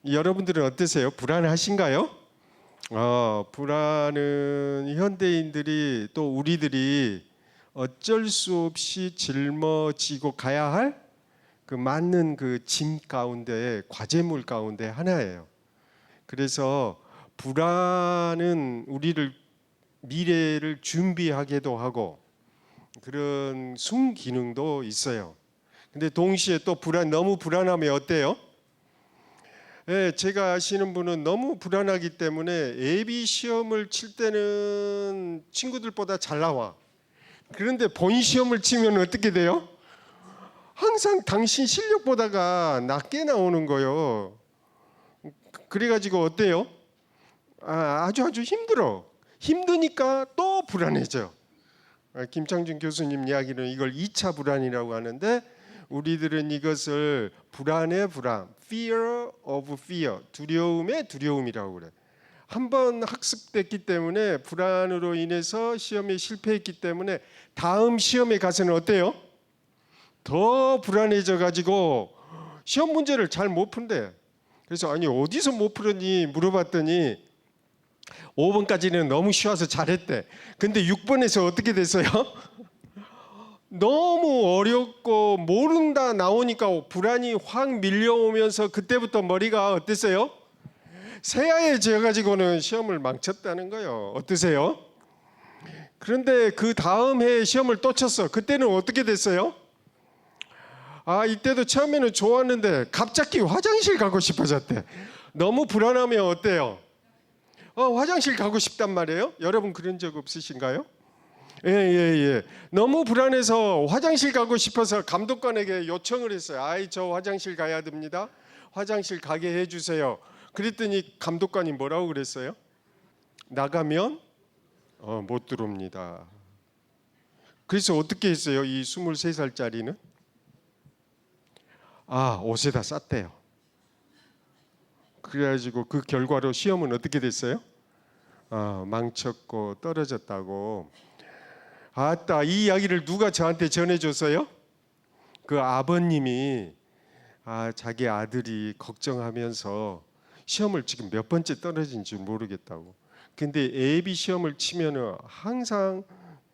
여러분들은 어떠세요? 불안하신가요? 불안은 현대인들이 또 우리들이 어쩔 수 없이 짊어지고 가야 할 그 맞는 그 짐 가운데 과제물 가운데 하나예요. 그래서 불안은 우리를 미래를 준비하게도 하고 그런 순기능도 있어요. 근데 동시에 또 너무 불안하면 어때요? 예, 제가 아시는 분은 너무 불안하기 때문에 예비 시험을 칠 때는 친구들보다 잘 나와. 그런데 본 시험을 치면 어떻게 돼요? 항상 당신 실력보다가 낮게 나오는 거예요. 그래가지고 어때요? 아주 힘들어. 힘드니까 또 불안해져. 김창준 교수님 이야기는 이걸 2차 불안이라고 하는데 우리들은 이것을 불안의 불안, fear of fear, 두려움의 두려움이라고 그래. 한번 학습됐기 때문에 불안으로 인해서 시험에 실패했기 때문에 다음 시험에 가서는 어때요? 더 불안해져 가지고 시험 문제를 잘 못 푼대. 그래서 아니 어디서 못 풀었니 물어봤더니 5번까지는 너무 쉬워서 잘했대. 근데 6번에서 어떻게 됐어요? 너무 어렵고 모른다 나오니까 불안이 확 밀려오면서 그때부터 머리가 어땠어요? 새하얘져 가지고는 시험을 망쳤다는 거예요. 어떠세요? 그런데 그 다음 해에 시험을 또 쳤어. 그때는 어떻게 됐어요? 이때도 처음에는 좋았는데 갑자기 화장실 가고 싶어졌대. 너무 불안하면 어때요? 화장실 가고 싶단 말이에요. 여러분 그런 적 없으신가요? 예. 너무 불안해서 화장실 가고 싶어서 감독관에게 요청을 했어요. 저 화장실 가야 됩니다. 화장실 가게 해주세요. 그랬더니 감독관이 뭐라고 그랬어요? 나가면 못 들어옵니다. 그래서 어떻게 했어요? 이 23살짜리는? 옷에다 쌌대요. 그래가지고 그 결과로 시험은 어떻게 됐어요? 망쳤고 떨어졌다고. 이 이야기를 누가 저한테 전해줬어요? 그 아버님이 자기 아들이 걱정하면서 시험을 지금 몇 번째 떨어진지 모르겠다고. 근데 예비 시험을 치면은 항상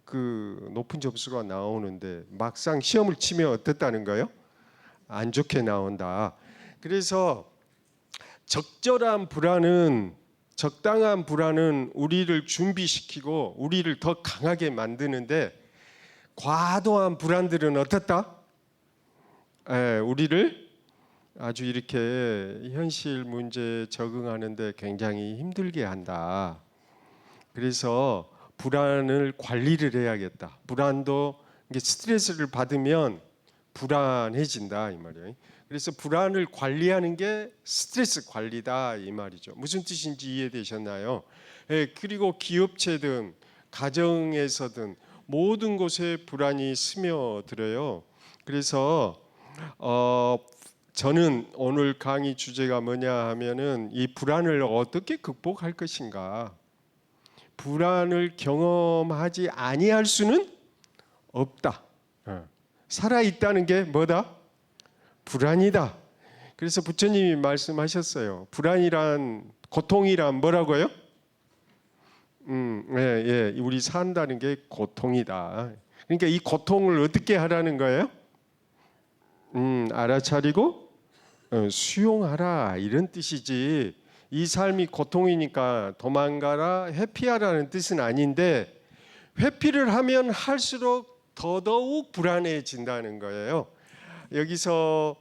그 높은 점수가 나오는데 막상 시험을 치면 어떻다는 거예요? 안 좋게 나온다. 그래서 적당한 불안은 우리를 준비시키고 우리를 더 강하게 만드는데 과도한 불안들은 어떻다? 우리를 아주 이렇게 현실 문제에 적응하는데 굉장히 힘들게 한다. 그래서 불안을 관리를 해야겠다. 불안도 이게 스트레스를 받으면 불안해진다 이 말이에요. 그래서 불안을 관리하는 게 스트레스 관리다 이 말이죠. 무슨 뜻인지 이해되셨나요? 그리고 기업체든 가정에서든 모든 곳에 불안이 스며들어요. 그래서 저는 오늘 강의 주제가 뭐냐 하면은 이 불안을 어떻게 극복할 것인가. 불안을 경험하지 아니할 수는 없다. 살아 있다는 게 뭐다? 불안이다. 그래서 부처님이 말씀하셨어요. 불안이란 고통이란 뭐라고요? 우리 산다는 게 고통이다. 그러니까 이 고통을 어떻게 하라는 거예요? 알아차리고 수용하라 이런 뜻이지. 이 삶이 고통이니까 도망가라, 회피하라는 뜻은 아닌데 회피를 하면 할수록 더더욱 불안해진다는 거예요. 여기서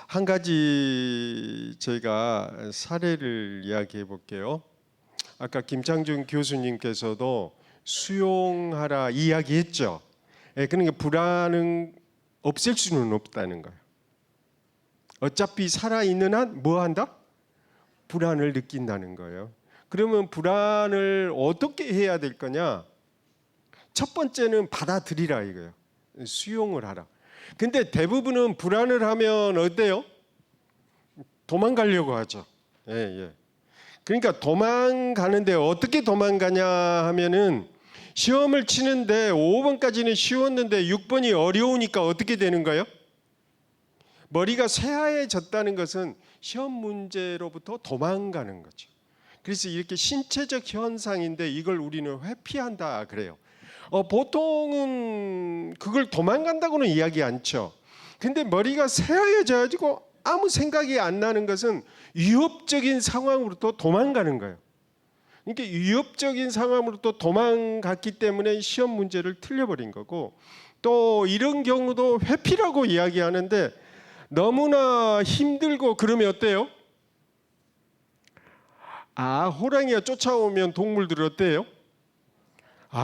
한 가지 제가 사례를 이야기해 볼게요. 아까 김창준 교수님께서도 수용하라 이야기했죠. 그러니까 불안은 없앨 수는 없다는 거예요. 어차피 살아있는 한 뭐 한다? 불안을 느낀다는 거예요. 그러면 불안을 어떻게 해야 될 거냐? 첫 번째는 받아들이라 이거예요. 수용을 하라. 근데 대부분은 불안을 하면 어때요? 도망가려고 하죠. 그러니까 도망가는데 어떻게 도망가냐 하면은 시험을 치는데 5번까지는 쉬웠는데 6번이 어려우니까 어떻게 되는 거예요? 머리가 새하얘졌다는 것은 시험 문제로부터 도망가는 거죠. 그래서 이렇게 신체적 현상인데 이걸 우리는 회피한다 그래요. 보통은 그걸 도망간다고는 이야기 않죠. 근데 머리가 새하얘져가지고 아무 생각이 안 나는 것은 위협적인 상황으로부터 도망가는 거예요. 그러니까 위협적인 상황으로부터 도망갔기 때문에 시험 문제를 틀려버린 거고, 또 이런 경우도 회피라고 이야기하는데 너무나 힘들고 그러면 어때요? 호랑이가 쫓아오면 동물들 어때요?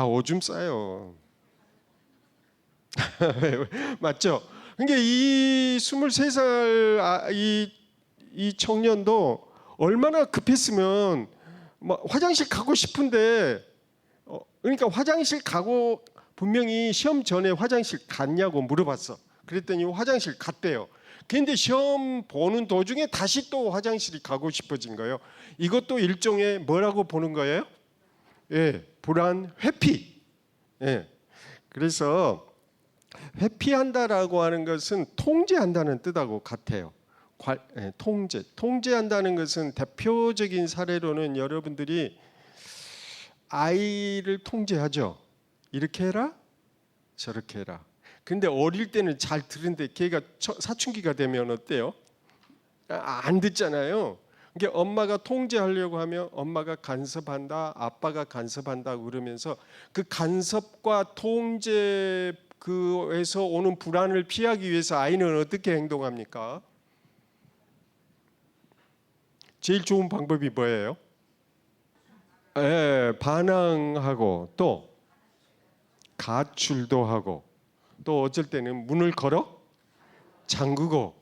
오줌 싸요. 맞죠? 그러니까 이 23살 이 청년도 얼마나 급했으면 화장실 가고 싶은데, 그러니까 화장실 가고 분명히 시험 전에 화장실 갔냐고 물어봤어. 그랬더니 화장실 갔대요. 그런데 시험 보는 도중에 다시 또 화장실이 가고 싶어진 거예요. 이것도 일종의 뭐라고 보는 거예요? 불안, 회피. 그래서 회피한다라고 하는 것은 통제한다는 뜻하고 같아요. 통제한다는 것은 대표적인 사례로는 여러분들이 아이를 통제하죠. 이렇게 해라, 저렇게 해라. 근데 어릴 때는 잘 들은데 걔가 사춘기가 되면 어때요? 안 듣잖아요. 그러니까 엄마가 통제하려고 하면 엄마가 간섭한다, 아빠가 간섭한다 그러면서 그 간섭과 통제 그에서 오는 불안을 피하기 위해서 아이는 어떻게 행동합니까? 제일 좋은 방법이 뭐예요? 반항하고 또 가출도 하고 또 어쩔 때는 문을 걸어 잠그고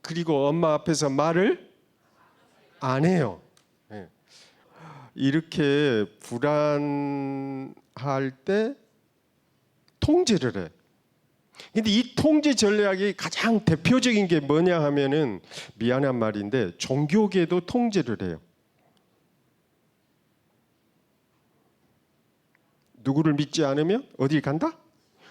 그리고 엄마 앞에서 말을 안 해요. 이렇게 불안할 때 통제를 해. 근데 이 통제 전략이 가장 대표적인 게 뭐냐 하면은 미안한 말인데 종교계도 통제를 해요. 누구를 믿지 않으면 어디 간다?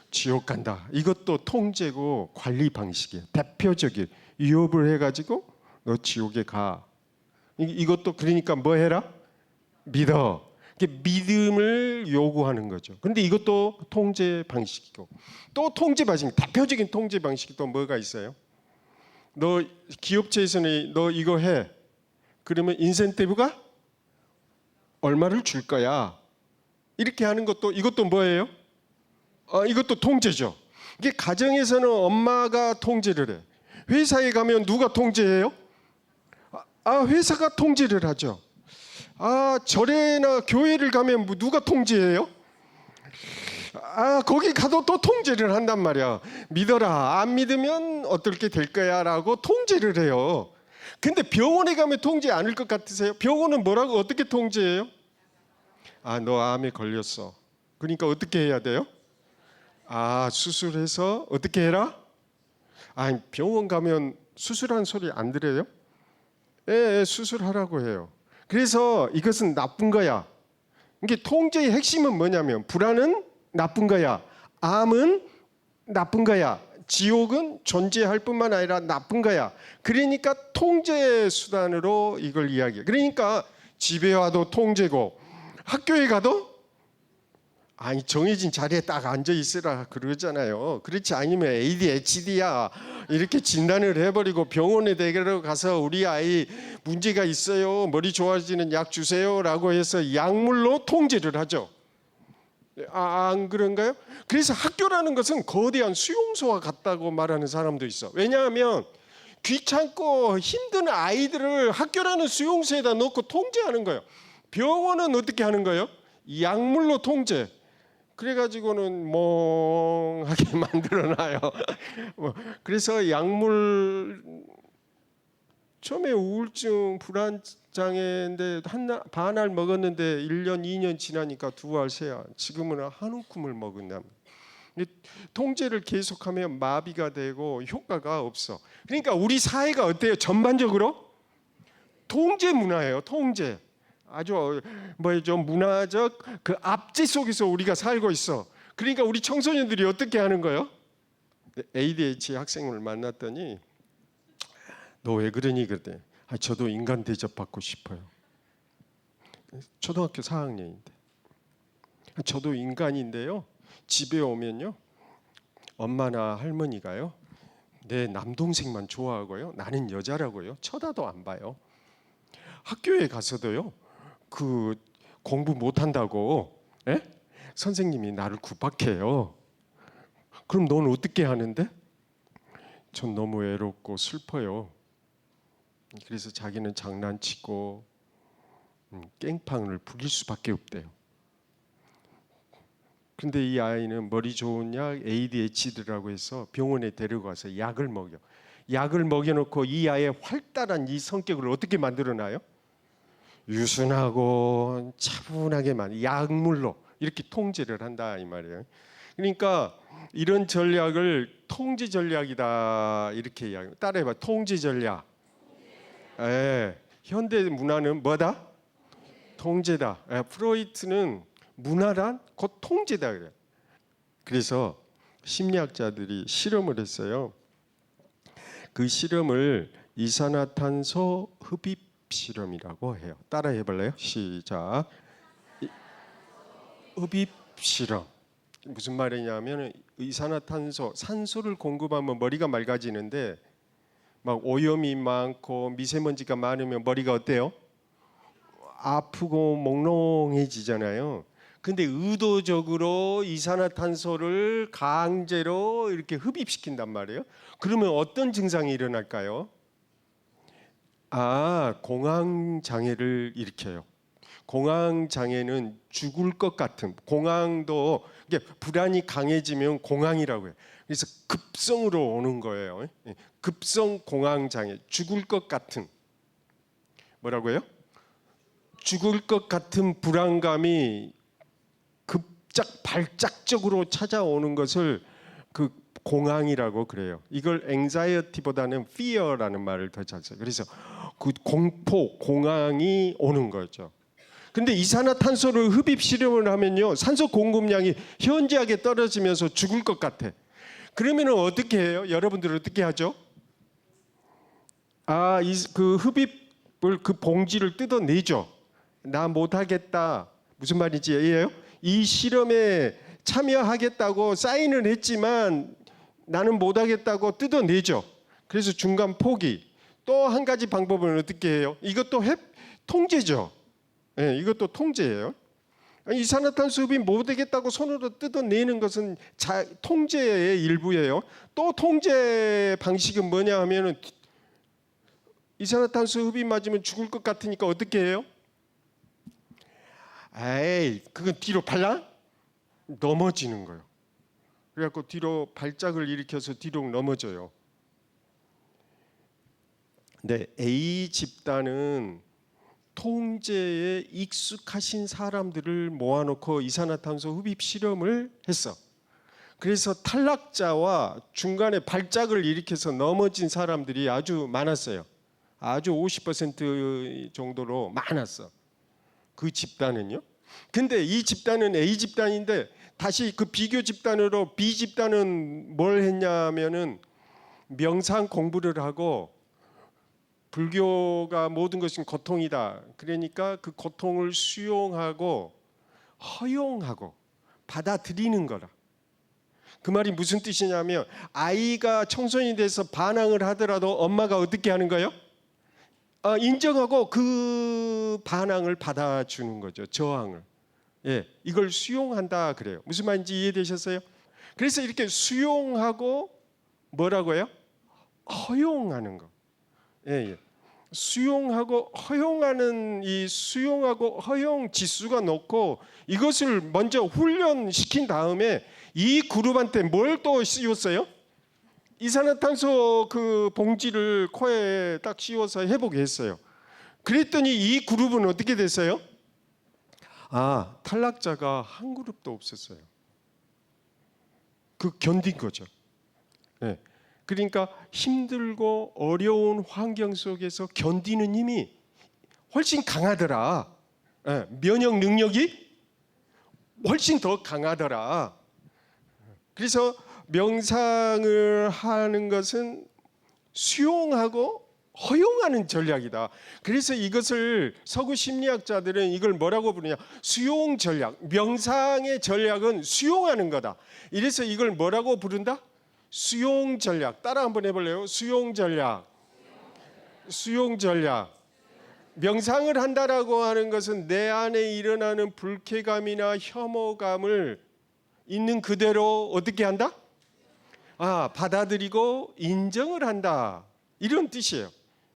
지옥 간다. 이것도 통제고 관리 방식이에요. 대표적인 위협을 해가지고 너 지옥에 가. 이것도 그러니까 뭐 해라? 믿어. 믿음을 요구하는 거죠. 그런데 이것도 통제 방식이고 또 통제 방식, 대표적인 통제 방식이 또 뭐가 있어요? 너 기업체에서는 너 이거 해. 그러면 인센티브가 얼마를 줄 거야. 이렇게 하는 것도 이것도 뭐예요? 이것도 통제죠. 이게 가정에서는 엄마가 통제를 해. 회사에 가면 누가 통제해요? 회사가 통제를 하죠. 절에나 교회를 가면 누가 통제해요? 거기 가도 또 통제를 한단 말이야. 믿어라. 안 믿으면 어떻게 될 거야 라고 통제를 해요. 근데 병원에 가면 통제 않을 것 같으세요? 병원은 뭐라고 어떻게 통제해요? 너 암에 걸렸어. 그러니까 어떻게 해야 돼요? 수술해서 어떻게 해라? 병원 가면 수술한 소리 안 들어요? 수술하라고 해요. 그래서 이것은 나쁜 거야. 이게 통제의 핵심은 뭐냐면 불안은 나쁜 거야. 암은 나쁜 거야. 지옥은 존재할 뿐만 아니라 나쁜 거야. 그러니까 통제 수단으로 이걸 이야기해. 그러니까 집에 와도 통제고 학교에 가도 정해진 자리에 딱 앉아 있으라 그러잖아요. 그렇지 않으면 ADHD야 이렇게 진단을 해버리고 병원에 데려가서 우리 아이 문제가 있어요. 머리 좋아지는 약 주세요라고 해서 약물로 통제를 하죠. 안 그런가요? 그래서 학교라는 것은 거대한 수용소와 같다고 말하는 사람도 있어. 왜냐하면 귀찮고 힘든 아이들을 학교라는 수용소에다 넣고 통제하는 거예요. 병원은 어떻게 하는 거예요? 약물로 통제. 그래가지고는 멍하게 만들어놔요. 그래서 약물 처음에 우울증 불안장애인데 반알 먹었는데 1년 2년 지나니까 2알 3알 지금은 한 움큼을 먹는다면 통제를 계속하면 마비가 되고 효과가 없어. 그러니까 우리 사회가 어때요? 전반적으로 통제 문화예요. 통제. 아주 문화적 그 압제 속에서 우리가 살고 있어. 그러니까 우리 청소년들이 어떻게 하는 거예요? ADHD 학생을 만났더니 너 왜 그러니? 그랬더니 저도 인간 대접받고 싶어요. 초등학교 4학년인데 저도 인간인데요. 집에 오면요 엄마나 할머니가요 내 남동생만 좋아하고요 나는 여자라고요 쳐다도 안 봐요. 학교에 가서도요 그 공부 못한다고 선생님이 나를 구박해요. 그럼 넌 어떻게 하는데? 전 너무 외롭고 슬퍼요. 그래서 자기는 장난치고 깽판을 부릴 수밖에 없대요. 근데 이 아이는 머리 좋은 약 ADHD라고 해서 병원에 데려가서 약을 먹여. 약을 먹여놓고 이 아이의 활달한 이 성격을 어떻게 만들어놔요? 유순하고 차분하게 약물로 이렇게 통제를 한다 이 말이에요. 그러니까 이런 전략을 통제 전략이다 이렇게 이야기해요. 따라해봐. 통제 전략. 현대 문화는 뭐다? 통제다. 프로이트는 문화란 곧 통제다 그래요. 그래서 심리학자들이 실험을 했어요. 그 실험을 이산화탄소 흡입 실험이라고 해요. 따라 해볼래요? 시작. 흡입 실험. 무슨 말이냐면 이산화탄소, 산소를 공급하면 머리가 맑아지는데 막 오염이 많고 미세먼지가 많으면 머리가 어때요? 아프고 몽롱해지잖아요. 근데 의도적으로 이산화탄소를 강제로 이렇게 흡입시킨단 말이에요. 그러면 어떤 증상이 일어날까요? 공황 장애를 일으켜요. 공황 장애는 죽을 것 같은, 공황도 이게 불안이 강해지면 공황이라고 해요. 그래서 급성으로 오는 거예요. 급성 공황 장애, 죽을 것 같은, 뭐라고요? 죽을 것 같은 불안감이 발작적으로 찾아오는 것을 그 공황이라고 그래요. 이걸 anxiety보다는 fear라는 말을 더 잘 써요. 그래서 그 공포, 공황이 오는 거죠. 근데 이산화탄소를 흡입 실험을 하면요, 산소 공급량이 현저하게 떨어지면서 죽을 것 같아. 그러면 어떻게 해요? 여러분들 어떻게 하죠? 그 흡입을 그 봉지를 뜯어내죠. 나 못하겠다. 무슨 말인지 이해해요? 이 실험에 참여하겠다고 사인을 했지만 나는 못하겠다고 뜯어내죠. 그래서 중간 포기. 또 한 가지 방법은 어떻게 해요? 이것도 통제죠. 이것도 통제예요. 이산화탄소 흡입 못하겠다고 손으로 뜯어내는 것은 통제의 일부예요. 또 통제 방식은 뭐냐 하면은 이산화탄소 흡입 맞으면 죽을 것 같으니까 어떻게 해요? 그건 뒤로 발라 넘어지는 거예요. 그래갖고 뒤로 발작을 일으켜서 뒤로 넘어져요. 근데 A 집단은 통제에 익숙하신 사람들을 모아놓고 이산화탄소 흡입 실험을 했어. 그래서 탈락자와 중간에 발작을 일으켜서 넘어진 사람들이 아주 많았어요. 아주 50% 정도로 많았어. 그 집단은요. 근데 이 집단은 A 집단인데 다시 그 비교 집단으로 B 집단은 뭘 했냐면은 명상 공부를 하고 불교가 모든 것은 고통이다. 그러니까 그 고통을 수용하고 허용하고 받아들이는 거라. 그 말이 무슨 뜻이냐면 아이가 청소년이 돼서 반항을 하더라도 엄마가 어떻게 하는 거예요? 인정하고 그 반항을 받아주는 거죠. 저항을. 이걸 수용한다 그래요. 무슨 말인지 이해되셨어요? 그래서 이렇게 수용하고 뭐라고요? 허용하는 거. 수용하고 허용하는 이 수용하고 허용 지수가 높고 이것을 먼저 훈련시킨 다음에 이 그룹한테 뭘 또 씌웠어요? 이산화탄소 그 봉지를 코에 딱 씌워서 해보게 했어요. 그랬더니 이 그룹은 어떻게 됐어요? 탈락자가 한 그룹도 없었어요. 그 견딘 거죠. 그러니까 힘들고 어려운 환경 속에서 견디는 힘이 훨씬 강하더라. 면역 능력이 훨씬 더 강하더라. 그래서 명상을 하는 것은 수용하고 허용하는 전략이다. 그래서 이것을 서구 심리학자들은 이걸 뭐라고 부르냐? 수용 전략. 명상의 전략은 수용하는 거다. 이래서 이걸 뭐라고 부른다? 수용 전략. 따라 한번 해볼래요? 수용 전략. 수용 전략. 명상을 한다라고 하는 것은 내 안에 일어나는 불쾌감이나 혐오감을 있는 그대로 어떻게 한다? 받아들이고 인정을 한다. 이런 뜻이에요.